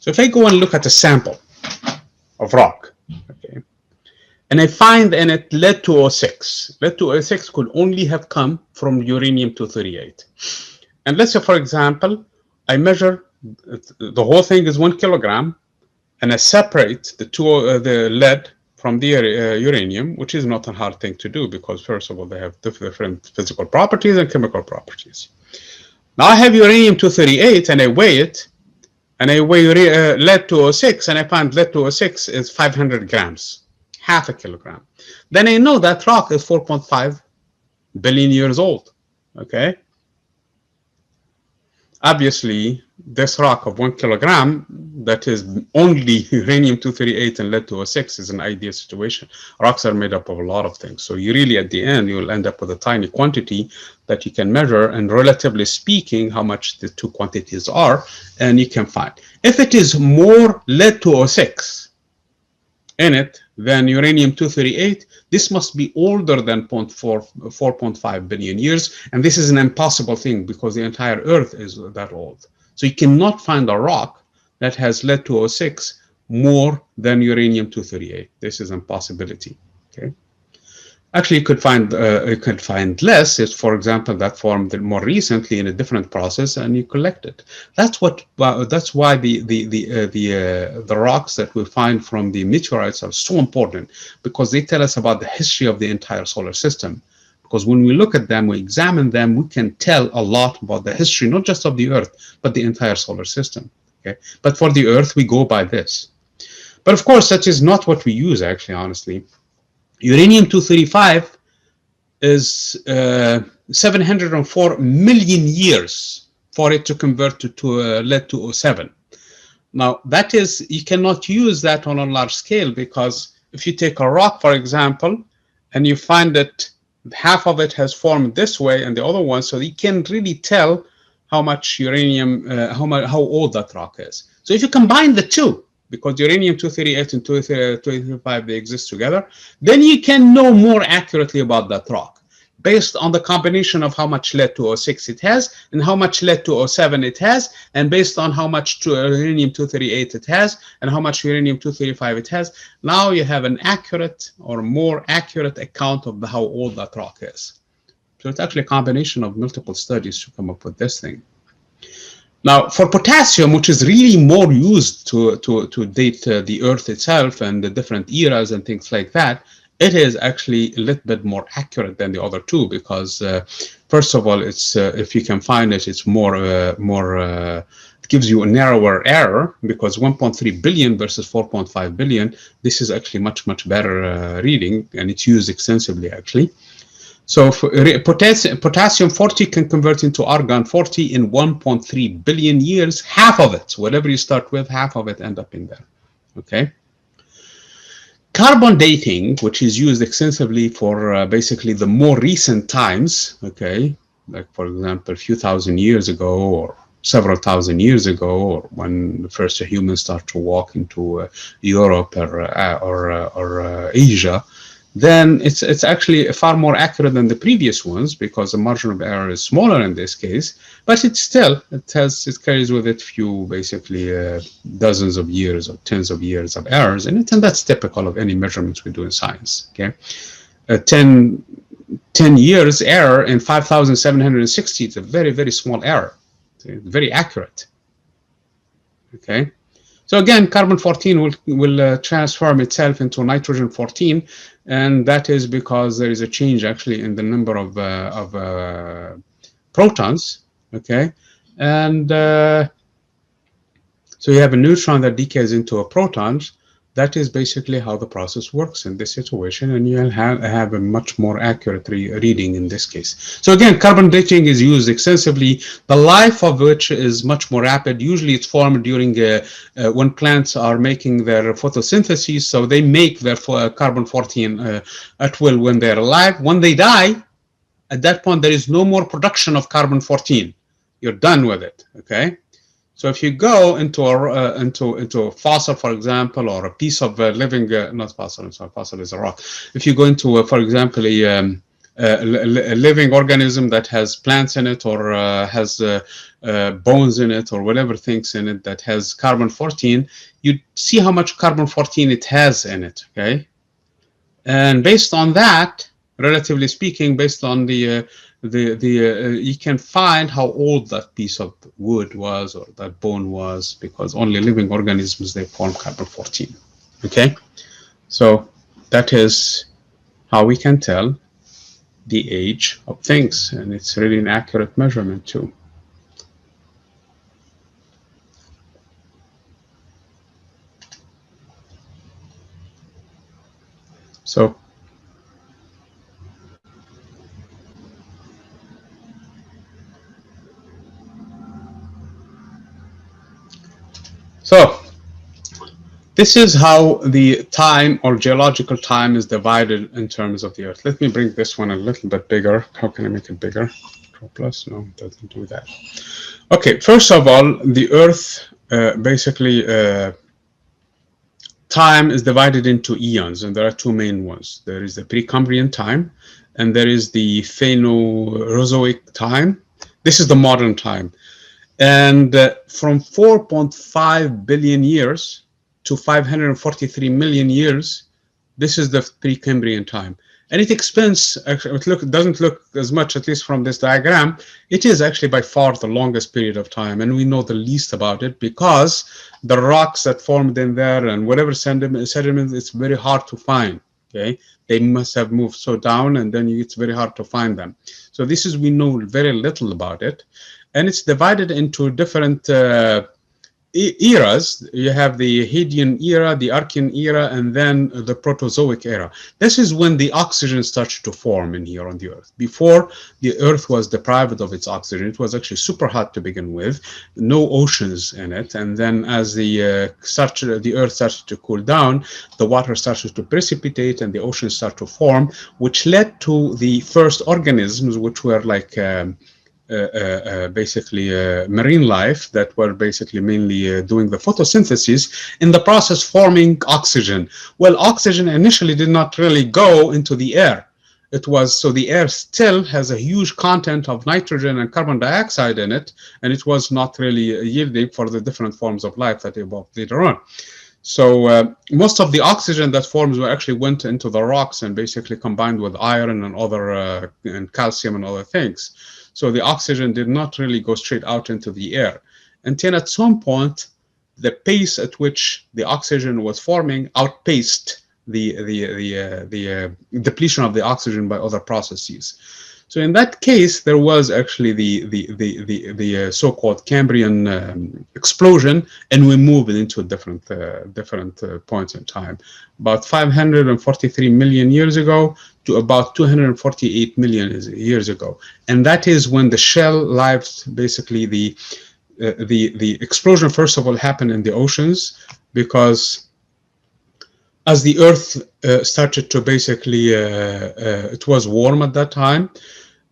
so if I go and look at a sample of rock, okay, and I find in it lead-206, lead-206 could only have come from uranium-238. And let's say, for example, I measure the whole thing is 1 kilogram, and I separate the lead from the uranium, which is not a hard thing to do because, first of all, they have different physical properties and chemical properties. Now I have uranium-238 and I weigh it, and I weigh lead-206, and I find lead-206 is 500 grams, half a kilogram, then I know that rock is 4.5 billion years old. Okay. Obviously, this rock of 1 kilogram that is only uranium-238 and lead-206 is an ideal situation. Rocks are made up of a lot of things. So you really, at the end, you'll end up with a tiny quantity that you can measure, and relatively speaking, how much the two quantities are, and you can find. If it is more lead-206 in it than uranium-238, this must be older than 4.5 billion years, and this is an impossible thing because the entire Earth is that old. So you cannot find a rock that has lead-206 more than uranium-238. This is an impossibility. Okay. Actually, you could find less if, for example, that formed more recently in a different process, and you collect it. That's why the rocks that we find from the meteorites are so important, because they tell us about the history of the entire solar system. Because when we look at them, we examine them, we can tell a lot about the history, not just of the Earth, but the entire solar system. Okay, but for the Earth, we go by this. But of course, that is not what we use, actually, honestly. Uranium-235 is 704 million years for it to convert to lead-207. Now, that is, you cannot use that on a large scale, because if you take a rock, for example, and you find that half of it has formed this way and the other one, so you can really tell how much uranium, how old that rock is. So if you combine the two, because uranium-238 and 235, they exist together, then you can know more accurately about that rock based on the combination of how much lead-206 it has and how much lead-207 it has, and based on how much uranium-238 it has and how much uranium-235 it has. Now you have an accurate or more accurate account of how old that rock is. So it's actually a combination of multiple studies to come up with this thing. Now, for potassium, which is really more used to date the Earth itself and the different eras and things like that, it is actually a little bit more accurate than the other two, because first of all, it's if you can find it, it's it gives you a narrower error, because 1.3 billion versus 4.5 billion, this is actually much better reading, and it's used extensively, actually. So potassium 40 can convert into argon 40 in 1.3 billion years. Half of it, whatever you start with, half of it end up in there. Okay. Carbon dating, which is used extensively for basically the more recent times, okay, like for example, a few thousand years ago or several thousand years ago, or when the first humans start to walk into Europe or Asia, then it's actually far more accurate than the previous ones, because the margin of error is smaller in this case, but it's still, it carries with it few, basically dozens of years or tens of years of errors in it, and that's typical of any measurements we do in science. Okay, 10 years error in 5,760 is a very small error. It's very accurate. Okay. So again, carbon-14 will transform itself into nitrogen-14, and that is because there is a change actually in the number of protons. Okay, and so you have a neutron that decays into a proton. That is basically how the process works in this situation, and you'll have a much more accurate reading in this case. So again, carbon dating is used extensively, the life of which is much more rapid. Usually it's formed during when plants are making their photosynthesis, so they make their carbon-14 at will when they're alive. When they die, at that point, there is no more production of carbon-14. You're done with it, okay? So if you go into a fossil, for example, or a piece of living, not fossil, sorry, fossil is a rock. If you go into, for example, a living organism that has plants in it, or has bones in it, or whatever things in it that has carbon-14, you see how much carbon-14 it has in it, okay? And based on that, relatively speaking, based on the you can find how old that piece of wood was or that bone was, because only living organisms, they form carbon-14. Okay, so that is how we can tell the age of things, and it's really an accurate measurement too. So this is how the time or geological time is divided in terms of the Earth. Let me bring this one a little bit bigger. How can I make it bigger? Control plus? No, it doesn't do that. Okay, first of all, the Earth basically time is divided into eons, and there are two main ones. There is the Precambrian time, and there is the Phanerozoic time. This is the modern time. And from 4.5 billion years to 543 million years, this is the Precambrian time. And it expands, actually, it doesn't look as much, at least from this diagram. It is actually by far the longest period of time, and we know the least about it because the rocks that formed in there and whatever sediments, it's very hard to find, okay? They must have moved so down, and then it's very hard to find them. So this is, we know very little about it. And it's divided into different eras. You have the Hadean era, the Archean era, and then the Proterozoic era. This is when the oxygen started to form in here on the Earth. Before, the Earth was deprived of its oxygen. It was actually super hot to begin with, no oceans in it. And then as the Earth started to cool down, the water started to precipitate and the oceans started to form, which led to the first organisms, which were like basically marine life that were basically mainly doing the photosynthesis, in the process forming oxygen. Well, oxygen initially did not really go into the air. It was, so the air still has a huge content of nitrogen and carbon dioxide in it, and it was not really yielding for the different forms of life that evolved later on. So most of the oxygen that forms actually went into the rocks and basically combined with iron and other and calcium and other things. So the oxygen did not really go straight out into the air until at some point, the pace at which the oxygen was forming outpaced the depletion of the oxygen by other processes. So in that case, there was actually the so-called Cambrian explosion, and we moved into different points in time. About 543 million years ago to about 248 million years ago, and that is when the shell life, basically the explosion first of all happened in the oceans, because as the Earth started to basically, it was warm at that time.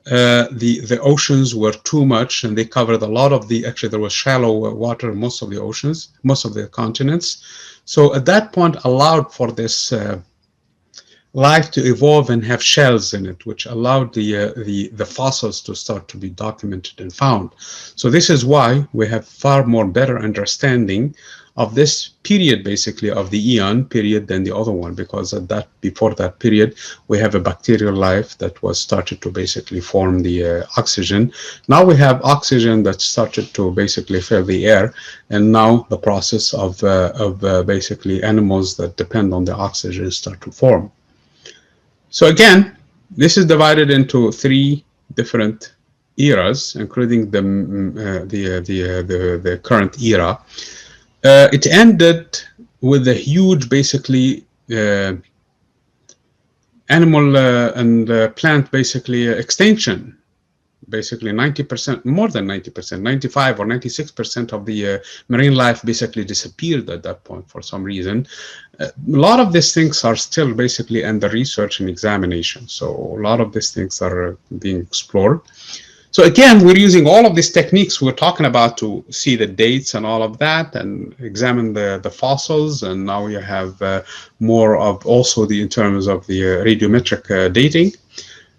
The oceans were too much, and they covered a lot of the, actually there was shallow water in most of the oceans, most of the continents. So at that point allowed for this life to evolve and have shells in it, which allowed the fossils to start to be documented and found. So this is why we have far more better understanding of this period, basically of the Eon period, than the other one, because at that, before that period, we have a bacterial life that was started to basically form the oxygen. Now we have oxygen that started to basically fill the air, and now the process of basically animals that depend on the oxygen start to form. So again, this is divided into three different eras, including the current era. It ended with a huge, basically, animal and plant, basically, extinction. Basically 90%, more than 90%, 95 or 96% of the marine life basically disappeared at that point for some reason. A lot of these things are still basically under research and examination. So a lot of these things are being explored. So again, we're using all of these techniques we're talking about to see the dates and all of that, and examine the fossils. And now you have more of also in terms of the radiometric dating,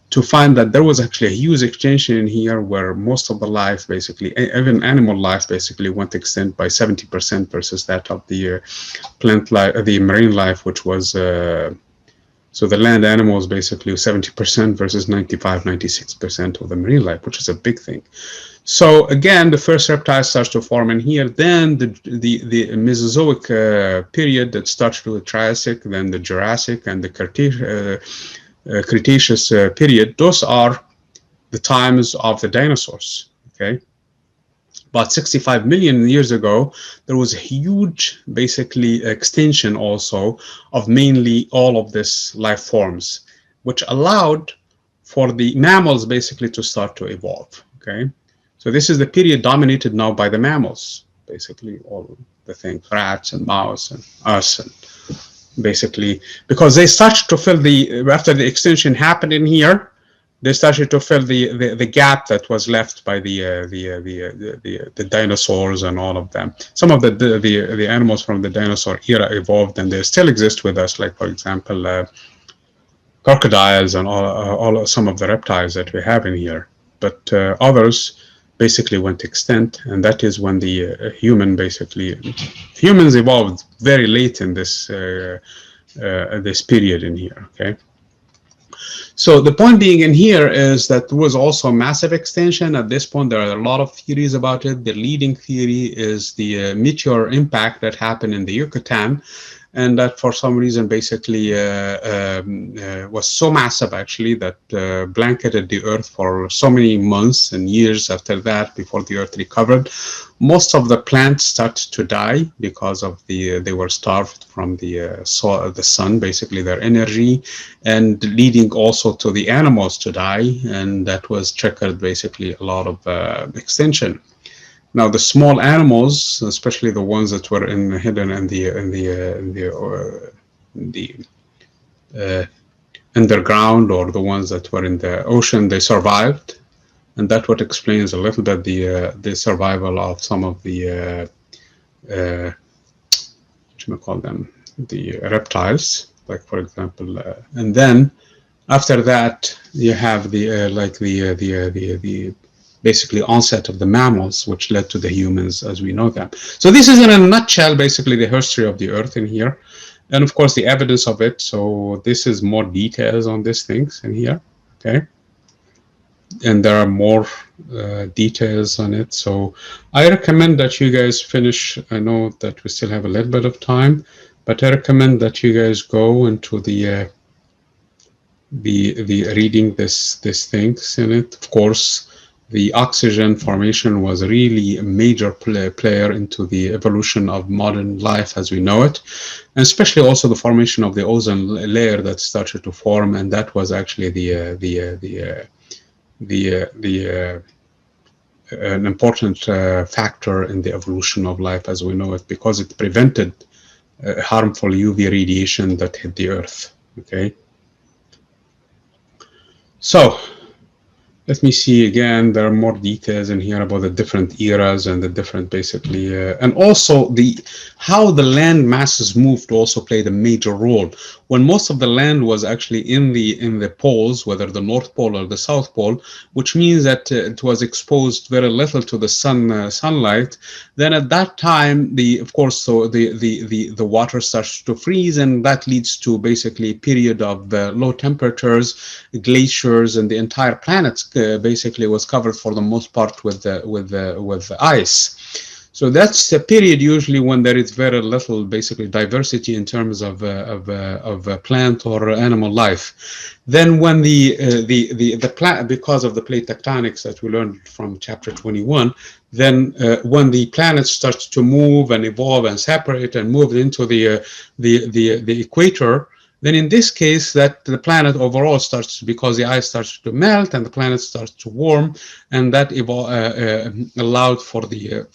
to find that there was actually a huge extinction in here, where most of the life, basically, even animal life, basically went extinct by 70% versus that of the plant life, the marine life, which was so the land animals basically 70% versus 95, 96% of the marine life, which is a big thing. So again, the first reptiles starts to form in here. Then the Mesozoic period that starts with the Triassic, then the Jurassic, and the Cretaceous period. Those are the times of the dinosaurs. Okay. about 65 million years ago, there was a huge, basically, extinction also of mainly all of this life forms, which allowed for the mammals basically to start to evolve. Okay, so this is the period dominated now by the mammals, basically all the things, rats and mouse and us, and basically because they started to fill the, after the extinction happened in here, they started to fill the gap that was left by the dinosaurs and all of them. Some of the animals from the dinosaur era evolved, and they still exist with us. Like, for example, crocodiles and all some of the reptiles that we have in here. But others basically went extinct, and that is when the humans evolved very late in this this period in here. Okay. So the point being in here is that there was also massive extinction. At this point, there are a lot of theories about it. The leading theory is the meteor impact that happened in the Yucatan, and that for some reason basically was so massive actually that blanketed the Earth for so many months and years after that before the Earth recovered. Most of the plants started to die because of they were starved from the sun, basically their energy, and leading also to the animals to die, and that was triggered basically a lot of extinction. Now, the small animals, especially the ones that were hidden in the underground, or the ones that were in the ocean, they survived, and that's what explains a little bit the survival of some of the what you call them, the reptiles, like for example, and then after that you have the basically onset of the mammals, which led to the humans as we know them. So this is in a nutshell basically the history of the Earth in here, and of course the evidence of it. So this is more details on these things in here. Okay, and there are more details on it. So I recommend that you guys finish. I know that we still have a little bit of time, but I recommend that you guys go into the reading this things in it. Of course, the oxygen formation was really a major player into the evolution of modern life as we know it, and especially also the formation of the ozone layer that started to form, and that was actually an important factor in the evolution of life as we know it, because it prevented harmful UV radiation that hit the Earth. Okay. So let me see again. There are more details in here about the different eras and the different basically, and also how the land masses moved also played a major role. When most of the land was actually in the poles, whether the North Pole or the South Pole, which means that it was exposed very little to the sunlight. Then at that time, of course, so the water starts to freeze, and that leads to basically a period of low temperatures, glaciers, and the entire planet basically was covered for the most part with ice. So that's the period usually when there is very little basically diversity in terms of plant or animal life. Then when the plant, because of the plate tectonics that we learned from chapter 21, then when the planet starts to move and evolve and separate and move into the equator, then in this case, that the planet overall starts, because the ice starts to melt and the planet starts to warm, and that allowed for the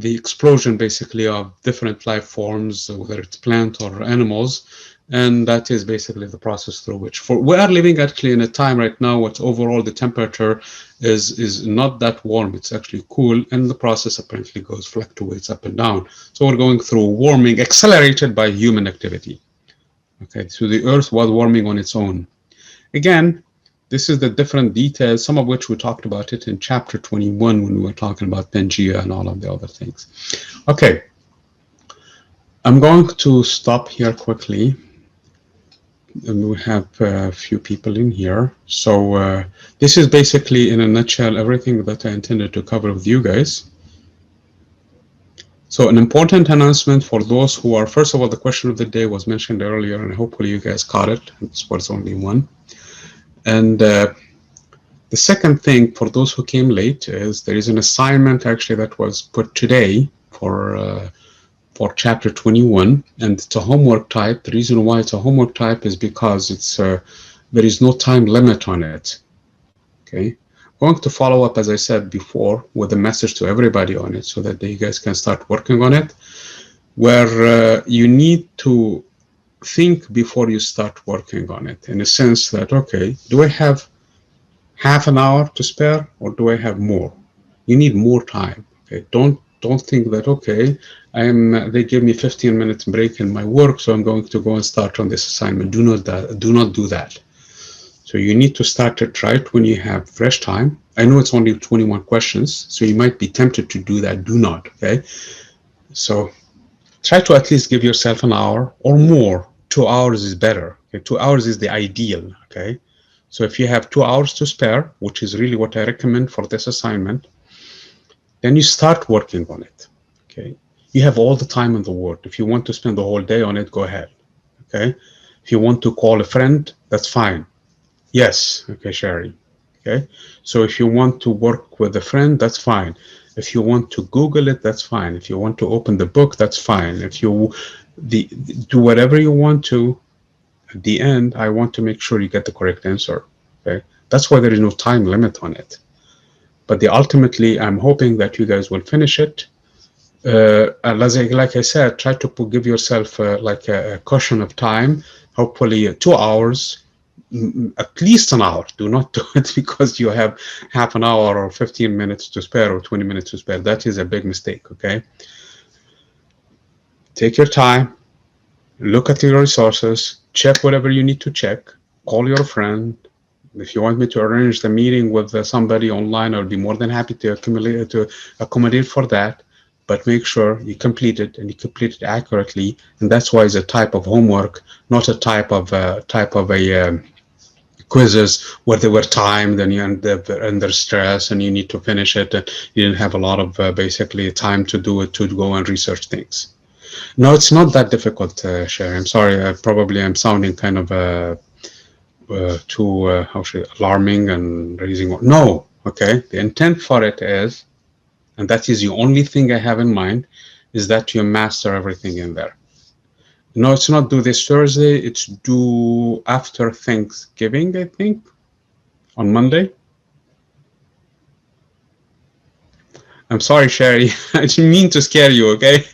explosion basically of different life forms, whether it's plant or animals, and that is basically the process through which we are living actually in a time right now which overall the temperature is not that warm, it's actually cool, and the process apparently fluctuates up and down. So we're going through warming accelerated by human activity. Okay, so the Earth was warming on its own. Again, this is the different details, some of which we talked about it in chapter 21 when we were talking about Pangea and all of the other things. Okay, I'm going to stop here quickly. And we have a few people in here. So this is basically in a nutshell everything that I intended to cover with you guys. So an important announcement for those who are, first of all, the question of the day was mentioned earlier, and hopefully you guys caught it. This was only one. And The second thing, for those who came late, is there is an assignment actually that was put today for chapter 21, and it's a homework type. The reason why it's a homework type is because it's there is no time limit on it. Okay, I'm going to follow up, as I said before, with a message to everybody on it so that you guys can start working on it, where you need to think before you start working on it, in a sense that, okay, do I have half an hour to spare, or do I have more? You need more time. Okay, don't think that, okay, they gave me 15 minutes break in my work, so I'm going to go and start on this assignment. Do not do that. So you need to start it right when you have fresh time. I know it's only 21 questions, so you might be tempted to do that. Do not. Okay, so try to at least give yourself an hour or more. 2 hours is better. Okay? 2 hours is the ideal. Okay, so if you have 2 hours to spare, which is really what I recommend for this assignment, then you start working on it. Okay, you have all the time in the world. If you want to spend the whole day on it, go ahead. Okay, if you want to call a friend, that's fine. Yes. Okay, Sherry. Okay, so if you want to work with a friend, that's fine. If you want to Google it, that's fine. If you want to open the book, that's fine. If you do whatever you want to, at the end, I want to make sure you get the correct answer. Okay, that's why there is no time limit on it. But ultimately, I'm hoping that you guys will finish it. Like I said, try to give yourself like a cushion of time. Hopefully, 2 hours. At least an hour. Do not do it because you have half an hour or 15 minutes to spare or 20 minutes to spare. That is a big mistake. Okay, take your time, look at your resources, check whatever you need to check, call your friend. If you want me to arrange the meeting with somebody online, I'll be more than happy to accommodate for that. But make sure you complete it, and you complete it accurately. And that's why it's a type of homework, not a type of quizzes where they were timed and you're under stress and you need to finish it and you didn't have a lot of basically time to do it, to go and research things. No, it's not that difficult, Sherry. I'm sorry. I'm sounding kind of too alarming and raising. No, okay. The intent for it is, and that is the only thing I have in mind, is that you master everything in there. No, it's not due this Thursday. It's due after Thanksgiving, I think, on Monday. I'm sorry, Sherry. I didn't mean to scare you, okay?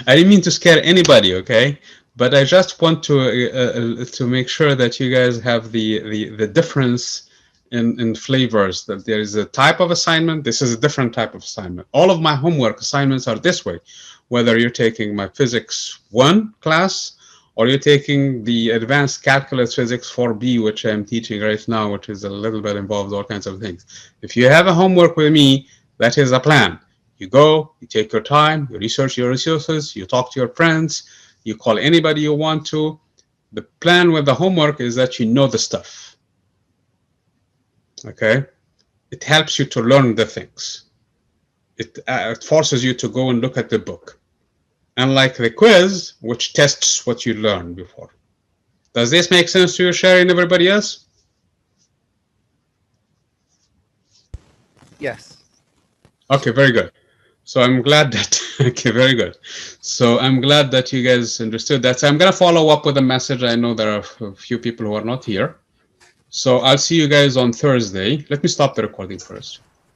I didn't mean to scare anybody, okay? But I just want to make sure that you guys have the difference in flavors, that there is a type of assignment. This is a different type of assignment. All of my homework assignments are this way. Whether you're taking my Physics 1 class or you're taking the Advanced Calculus Physics 4B, which I'm teaching right now, which is a little bit involves all kinds of things. If you have a homework with me, that is a plan. You go, you take your time, you research your resources, you talk to your friends, you call anybody you want to. The plan with the homework is that you know the stuff. Okay? It helps you to learn the things. It forces you to go and look at the book. Unlike the quiz, which tests what you learned before. Does this make sense to you, Sherry, and everybody else? Yes. Okay, very good. So I'm glad that, okay, very good. So I'm glad that you guys understood that. So I'm going to follow up with a message. I know there are a few people who are not here. So I'll see you guys on Thursday. Let me stop the recording first.